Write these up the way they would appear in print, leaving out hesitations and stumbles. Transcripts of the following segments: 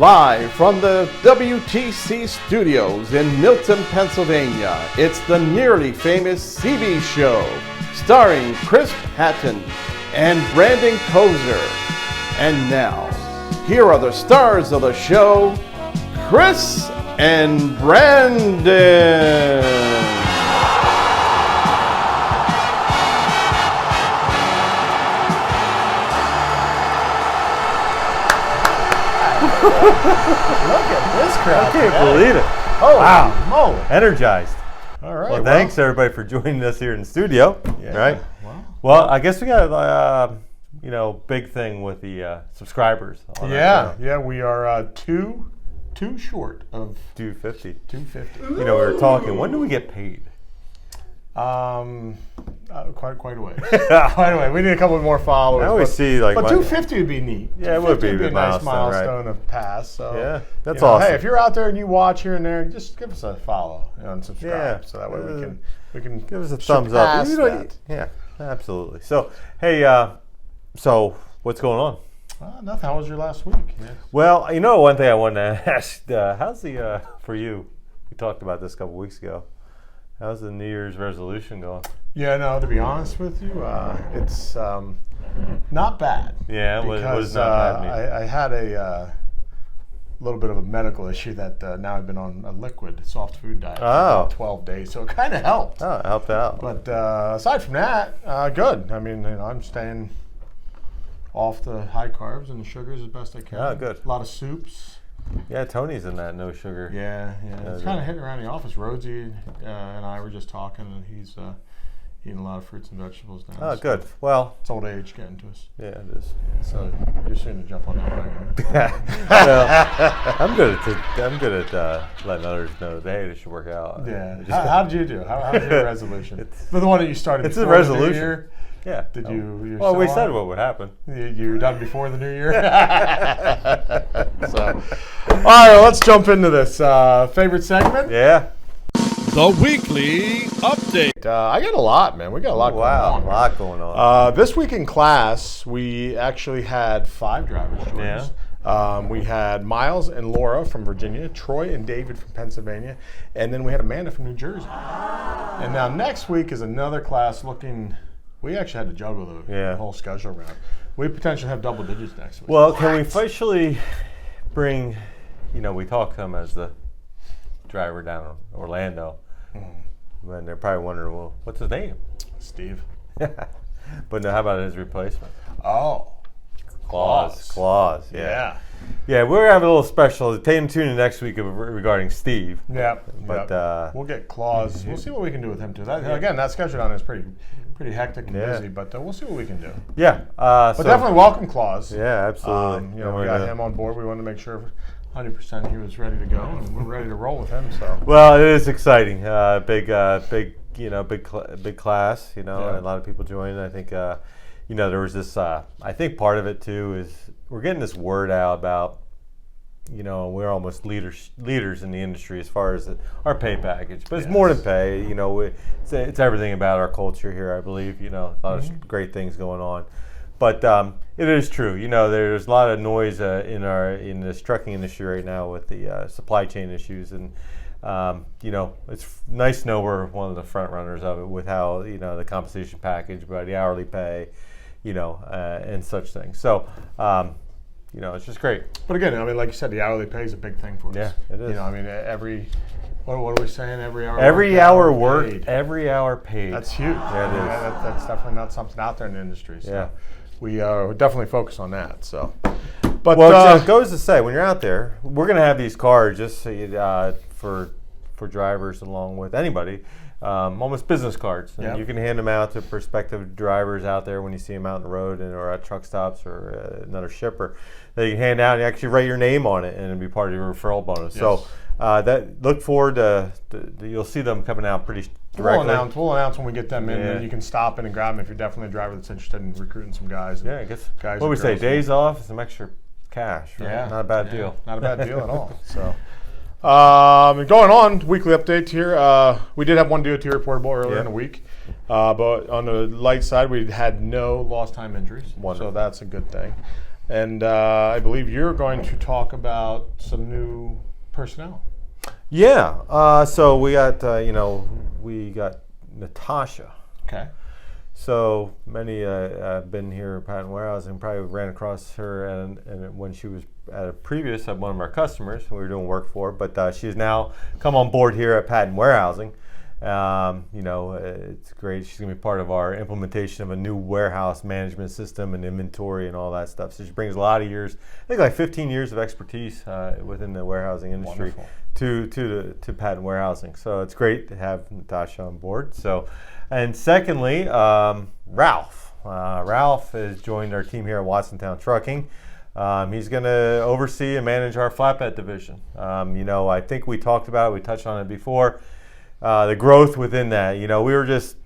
Live from the WTC studios in Milton, Pennsylvania, it's the nearly famous CB Show, starring Chris Patton and Brandon Kozer. And now, here are the stars of the show, Chris and Brandon. Look at this crowd. I can't believe it. Oh, wow. Moly. Energized. All right. Well, thanks everybody for joining us here in the studio. Yeah, right? Well, I guess we got big thing with the subscribers. Yeah, we are two short of 250. 250. We were talking. When do we get paid? Quite a way. Quite a way. We need a couple more followers. I always see but 250 would be neat. Yeah, it would be a nice milestone right? of pass. So yeah, that's awesome. Hey, if you're out there and you watch here and there, just give us a follow and subscribe. Yeah, so that way we can give us a thumbs up. Yeah, absolutely. So hey, so what's going on? Nothing. How was your last week? Yeah. Well, one thing I wanted to ask: how's the for you? We talked about this a couple weeks ago. How's the New Year's resolution going? Yeah, no, to be honest with you, it's not bad. Yeah, it was not bad. I had a little bit of a medical issue that now I've been on a liquid soft food diet for about 12 days, so it kind of helped. Oh, it helped out. But aside from that, good. I mean, I'm staying off the high carbs and the sugars as best I can. Oh, good. A lot of soups. Yeah, Tony's in that no sugar. Yeah. It's kind of hitting around the office. Rhodesy and I were just talking, and he's eating a lot of fruits and vegetables now. Oh, good. Well, it's old age getting to us. Yeah, it is. Yeah, so you're soon to jump on that wagon. Well, I'm good at letting others know that hey, they should work out. Yeah. How did you do? How was your resolution? The one that you started. It's before a resolution. The New Year? Yeah. Did you? Well, we said what would happen. You done before the New Year? So, all right, let's jump into this favorite segment. Yeah. The weekly update. I got a lot, man. We got a lot going on. Wow, a lot going on. This week in class, we actually had 5 drivers join us. We had Miles and Laura from Virginia, Troy and David from Pennsylvania, and then we had Amanda from New Jersey. And now next week is another class looking. We actually had to juggle the whole schedule around. We potentially have double digits next week. Well, can we officially bring, we talk to them as the driver down in Orlando. And they're probably wondering, well, what's his name? Steve. But no, how about his replacement? Oh. Claus. Yeah, we're having a little special. Tune in next week regarding Steve. Yeah. But we'll get Claus. We'll see what we can do with him too. Again, that schedule on is pretty hectic and busy, but we'll see what we can do. Yeah. But definitely welcome Claus. Yeah, absolutely. We got him on board. We wanted to make sure 100% he was ready to go, and we're ready to roll with him. So. Well, it is exciting. Big class. And a lot of people joined. I think. There was this. I think part of it too is we're getting this word out about. We're almost leaders in the industry as far as our pay package, but it's more than pay. It's everything about our culture here. I believe. A lot of great things going on, but it is true. There's a lot of noise in this trucking industry right now with the supply chain issues, and it's nice to know we're one of the front runners of it with how the compensation package, by the hourly pay, and such things. So. It's just great. But again, like you said, the hourly pay is a big thing for us. Yeah, it is. What are we saying? Every hour. Every hour worked. Every hour paid. That's huge. Yeah, it is. That's definitely not something out there in the industry. So we definitely focus on that. So, but it goes to say when you're out there, we're going to have these cards just so for drivers along with anybody. Almost business cards. And you can hand them out to prospective drivers out there when you see them out on the road or at truck stops or another shipper. That you can hand out and actually write your name on it and it'll be part of your referral bonus. Yes. So look forward to you'll see them coming out pretty directly. We'll announce when we get them in, and you can stop in and grab them if you're definitely a driver that's interested in recruiting some guys. I guess. What do we say? Days off, some extra cash. Right? Yeah, not a bad deal. Not a bad deal at all. So. Going on, weekly updates here. We did have one DOT reportable earlier in the week, but on the light side, we had no lost time injuries. Wonderful. So that's a good thing. And I believe you're going to talk about some new personnel. Yeah. So we got Natasha. Okay. So many have been here at Patent Warehousing, probably ran across her and when she was at a previous one of our customers we were doing work for, but she's now come on board here at Patent Warehousing. It's great. She's going to be part of our implementation of a new warehouse management system and inventory and all that stuff. So she brings a lot of years, I think like 15 years of expertise within the warehousing industry to Patent Warehousing. So it's great to have Natasha on board. So, and secondly, Ralph. Ralph has joined our team here at Watsontown Trucking. He's going to oversee and manage our flatbed division. I think we talked about it. We touched on it before. The growth within that,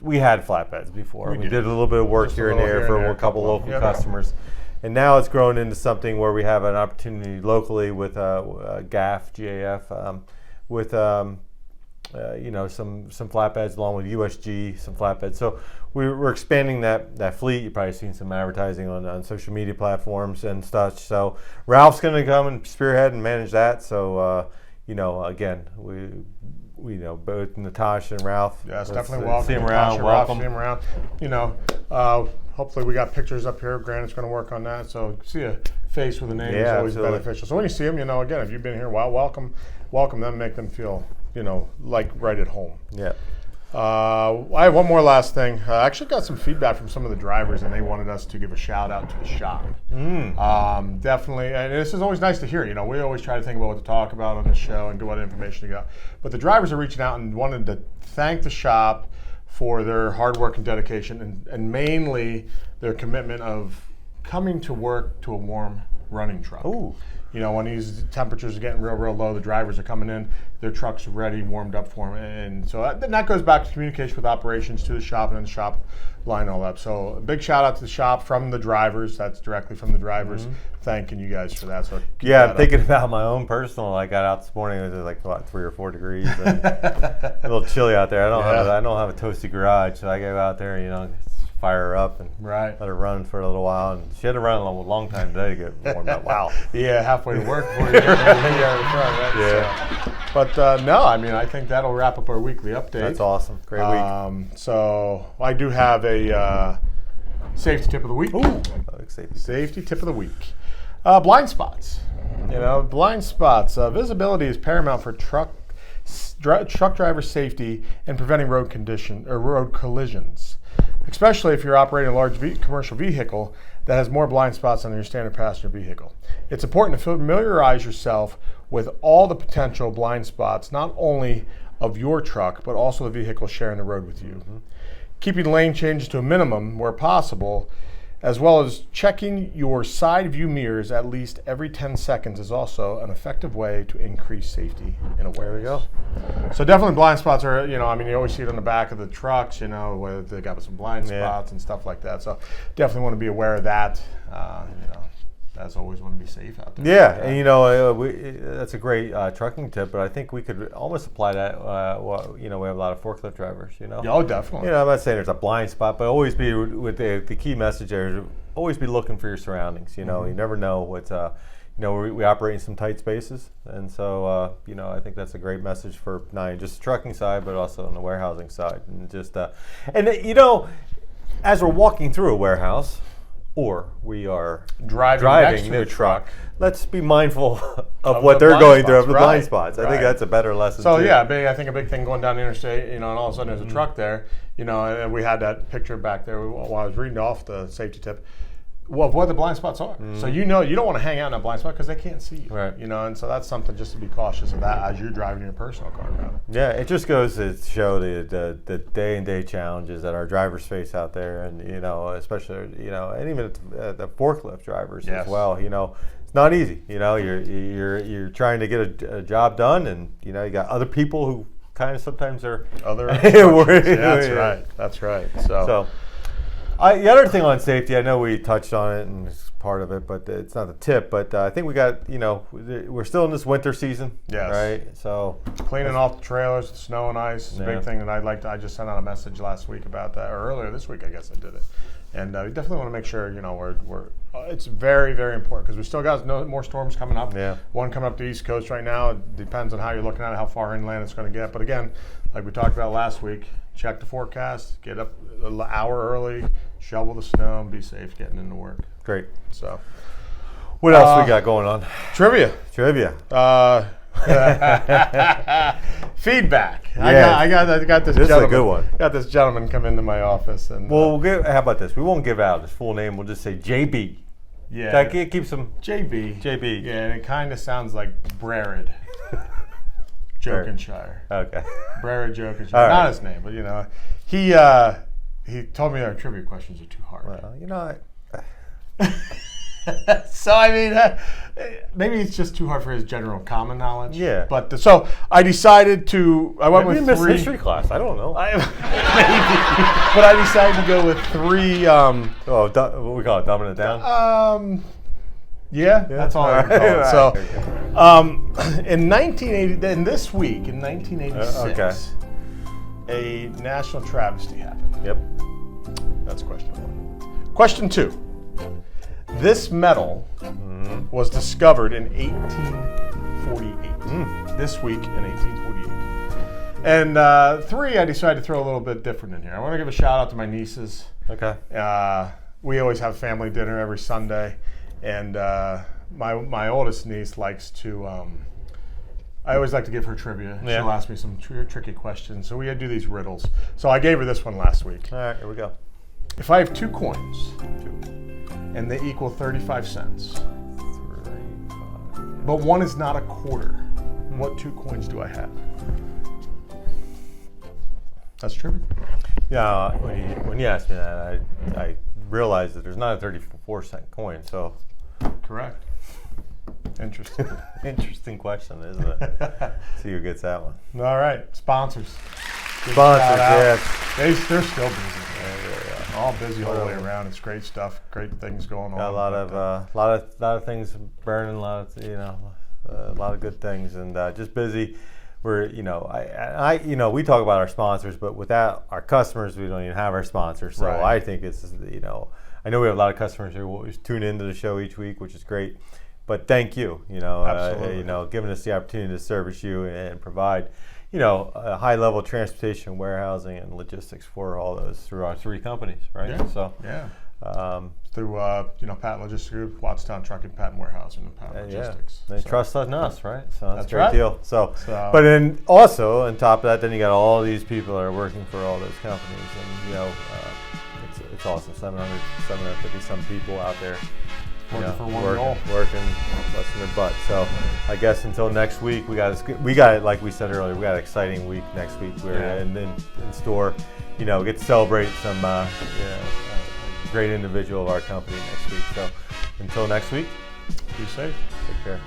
we had flatbeds before. We did a little bit of work here and there for a couple local customers. And now it's grown into something where we have an opportunity locally with GAF, with some flatbeds along with USG, some flatbeds. So we're expanding that fleet. You've probably seen some advertising on social media platforms and such. So Ralph's going to come and spearhead and manage that. So, again, we both Natasha and Ralph. Yes, definitely welcome. See him around. Welcome. See him around. Hopefully we got pictures up here. Grant's going to work on that. So see a face with a name is always beneficial. So when you see them, again, if you've been here a while, welcome them, make them feel, like right at home. Yeah. I have one more last thing. I actually got some feedback from some of the drivers, and they wanted us to give a shout out to the shop. Definitely, and this is always nice to hear. We always try to think about what to talk about on the show and what information to get. But the drivers are reaching out and wanted to thank the shop for their hard work and dedication, and mainly their commitment of coming to work to a warm running truck. Ooh. When these temperatures are getting real low, the drivers are coming in, their truck's ready, warmed up for them. And so that goes back to communication with operations, to the shop, and then the shop line all up. So a big shout out to the shop from the drivers. That's directly from the drivers. Thanking you guys for that. So I'm thinking about my own personal. I got out this morning. It was like 3 or 4 degrees. And a little chilly out there. I don't have a toasty garage, so I go out there, fire her up and let her run for a little while. And she had to run a long time today to get warmed up. Wow. Yeah, halfway to work before you get out of the front, right? Yeah. So, but no, I think that'll wrap up our weekly update. That's awesome. Great week. So I do have a safety tip of the week. Ooh, safety tip of the week. Blind spots. Blind spots. Visibility is paramount for truck driver safety and preventing road collisions, especially if you're operating a large commercial vehicle that has more blind spots than your standard passenger vehicle. It's important to familiarize yourself with all the potential blind spots, not only of your truck, but also the vehicle sharing the road with you. Keeping lane changes to a minimum where possible, as well as checking your side view mirrors at least every 10 seconds is also an effective way to increase safety and awareness. There we go. So definitely blind spots are, you always see it on the back of the trucks, where they got some blind spots and stuff like that. So definitely want to be aware of that. As always, want to be safe out there. Yeah, and that's a great trucking tip, but I think we could almost apply that. We have a lot of forklift drivers. Oh, definitely. I'm not saying there's a blind spot, but always be with the key message there is always be looking for your surroundings. You never know what's. We operate in some tight spaces, and so I think that's a great message for not just the trucking side, but also on the warehousing side, and just as we're walking through a warehouse, or we are driving the truck, let's be mindful of what they're going through, of the blind spots. I think that's a better lesson. So I think a big thing going down the interstate, and all of a sudden there's a truck there, and we had that picture back there while I was reading off the safety tip. Well, what the blind spots are. So you don't want to hang out in a blind spot because they can't see you. Right. And so that's something just to be cautious of that as you're driving your personal car around. Yeah, it just goes to show the day-and-day challenges that our drivers face out there, and especially and even the forklift drivers as well. It's not easy. You're trying to get a job done, and you got other people who kind of sometimes are other. That's right. So. The other thing on safety, I know we touched on it and it's part of it, but it's not the tip. But I think we got, we're still in this winter season, right? So cleaning off the trailers, the snow and ice is a big thing that I just sent out a message last week about that, or earlier this week, I guess I did it. And we definitely want to make sure, we're it's very, very important because we still got more storms coming up. Yeah. One coming up the East Coast right now. It depends on how you're looking at it, how far inland it's going to get. But again, like we talked about last week, check the forecast, get up an hour early, shovel the snow, and be safe getting into work. Great. So, what else we got going on? Trivia. Feedback. Yeah. I got this. This is gentleman, a good one. Got this gentleman come into my office and. Well, how about this? We won't give out his full name. We'll just say JB. Yeah. That keeps him. JB. JB. Yeah, and it kind of sounds like Brerid. Jokenshire. Okay. Brerid Jokenshire. All right. Not his name, but he told me our trivia questions are too hard. Well, So I mean, maybe it's just too hard for his general common knowledge. Yeah. But so I decided to. I went maybe with he missed three history class. I don't know. maybe, but I decided to go with three. What we call it, dumbing it down. Yeah, that's all I can call it. Right. So, in 1980, in this week in 1986, a national travesty happened. Yep. That's question one. Question two. This medal was discovered in 1848. This week in 1848. And three, I decided to throw a little bit different in here. I want to give a shout out to my nieces. Okay. We always have family dinner every Sunday, and my oldest niece likes to. I always like to give her trivia. Yeah. She'll ask me some tricky questions. So we do these riddles. So I gave her this one last week. All right, here we go. If I have two coins, and they equal 35 cents, but one is not a quarter, what two coins do I have? That's trivia. Yeah, when you asked me that, I realized that there's not a 34-cent coin. So, Correct. Interesting. interesting question, isn't it? See who gets that one. All right, sponsors. Give a Sponsors, shout out. yes. They're still busy. All busy all the way around. It's great stuff. Great things going on. Got a lot of things burning. A lot of good things, and just busy. We're we talk about our sponsors, but without our customers, we don't even have our sponsors. So Right. I think it's I know we have a lot of customers who always tune into the show each week, which is great. But thank you, Absolutely. giving us the opportunity to service you and provide, a high-level transportation, warehousing, and logistics for all those through our three companies, right? Yeah. So, Yeah. Through Pat Logistics Group, Wattstown Trucking, Pat Warehousing, and Pat Logistics. They trust in us, right? So that's a great right. deal. So, but then also on top of that, then you got all these people that are working for all those companies, and it's awesome. 750 some people out there. Working for one goal. Working busting their butt. So I guess until next week, we got like we said earlier, we got an exciting week next week. We're in store. We get to celebrate some a great individual of our company next week. So until next week, Be safe. take care.